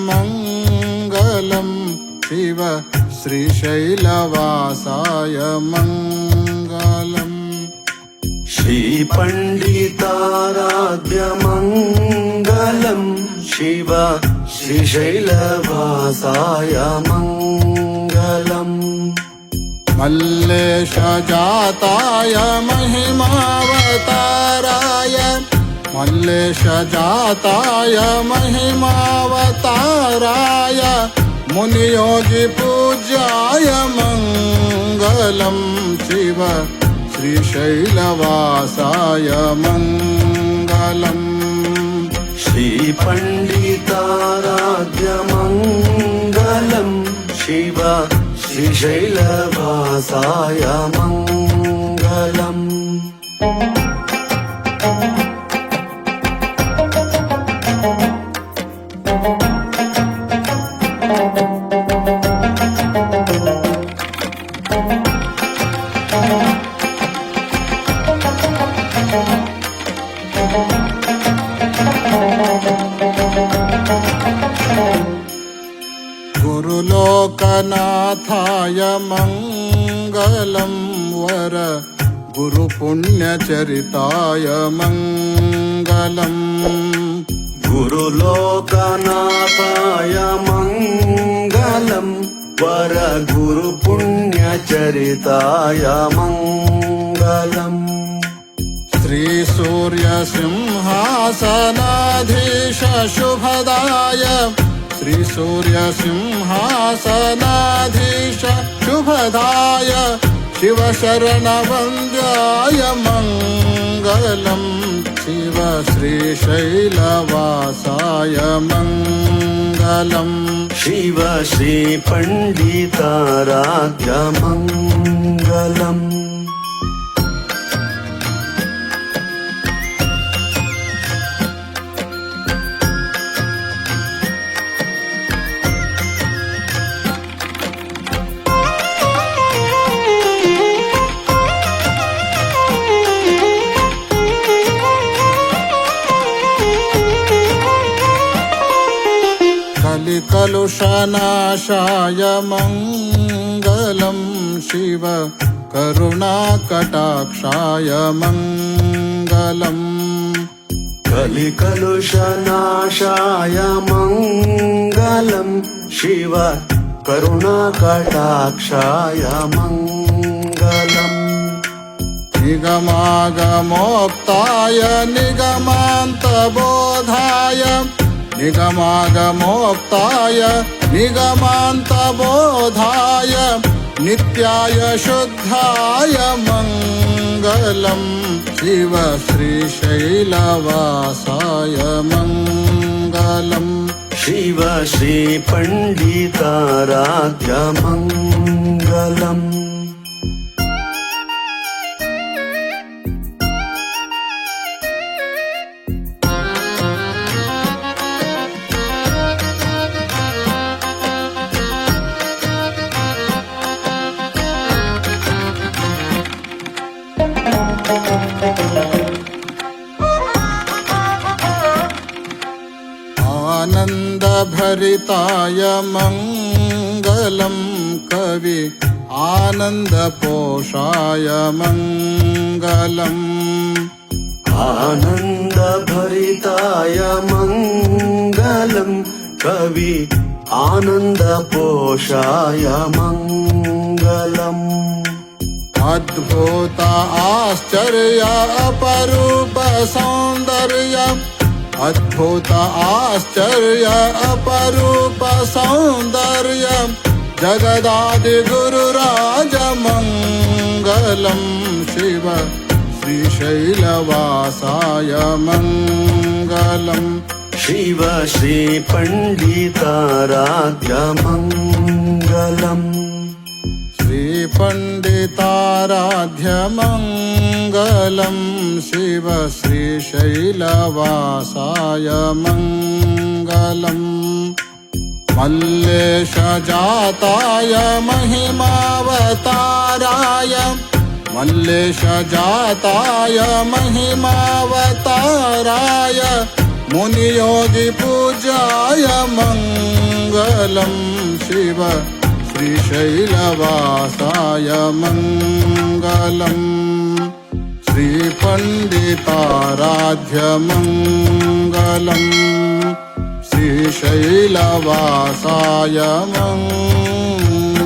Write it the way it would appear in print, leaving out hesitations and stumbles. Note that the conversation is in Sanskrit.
मङ्गलं शिव श्रीशैलवासाय मङ्गलम् श्रीपण्डिताराध्य मङ्गलं शिव श्रीशैलवासाय मङ्गलम् मल्लेशजाताय महिमावताराय मल्लेशजाताय महिमावताराय मुनियोगिपूज्याय मङ्गलं शिव श्रीशैलवासाय मङ्गलम् श्रीपण्डिताराध्य मङ्गलं शिव श्रीशैलवासाय मङ्गलम् गुरुलोकनाथाय मङ्गलं वर गुरुपुण्यचरिताय मङ्गलम् गुरुलोकनाथाय मङ्गलं वर गुरुपुण्यचरिताय मङ्गलम् श्रीसूर्यसिंहासनाधीश शुभदाय श्रीसूर्यसिंहासनाधीश शुभदाय शिवशरणवन्द्याय मङ्गलं शिव श्रीशैलवासाय मङ्गलम् शिव श्रीपण्डिताराध्य मङ्गलम् कलिकलुषनाशाय मङ्गलं शिव करुणाकटाक्षाय मङ्गलम् कलिकलुषनाशाय मङ्गलं शिव करुणाकटाक्षाय मङ्गलम् निगमागमोक्ताय निगमान्तबोधाय निगमागमोक्ताय निगमान्तबोधाय नित्याय शुद्धाय मङ्गलं शिव श्रीशैलवासाय मङ्गलम् शिव श्रीपण्डिताराध्य मङ्गलम् आनन्दभरिताय मङ्गलं कवि आनन्दपोषाय मङ्गलम् आनन्दभरिताय मङ्गलं कवि आनन्दपोषाय मङ्गलम् अद्भुत आश्चर्य अपरूप सौन्दर्य अद्भुत आश्चर्य अपरूप सौन्दर्य जगदादिगुरुराज मङ्गलं शिव श्रीशैलवासाय मङ्गलम् शिव श्रीपण्डिताराध्य मङ्गलम् श्रीपण्डिताराध्य मङ्गलं शिव श्रीशैलवासाय मङ्गलम् मल्लेशजाताय महिमावताराय मल्लेशजाताय महिमावताराय मुनियोगिपूजाय मङ्गलं शिव श्रीशैलवासाय मङ्गलम् श्रीपण्डिताराध्य मङ्गलम् श्रीशैलवासाय मङ्गलम्।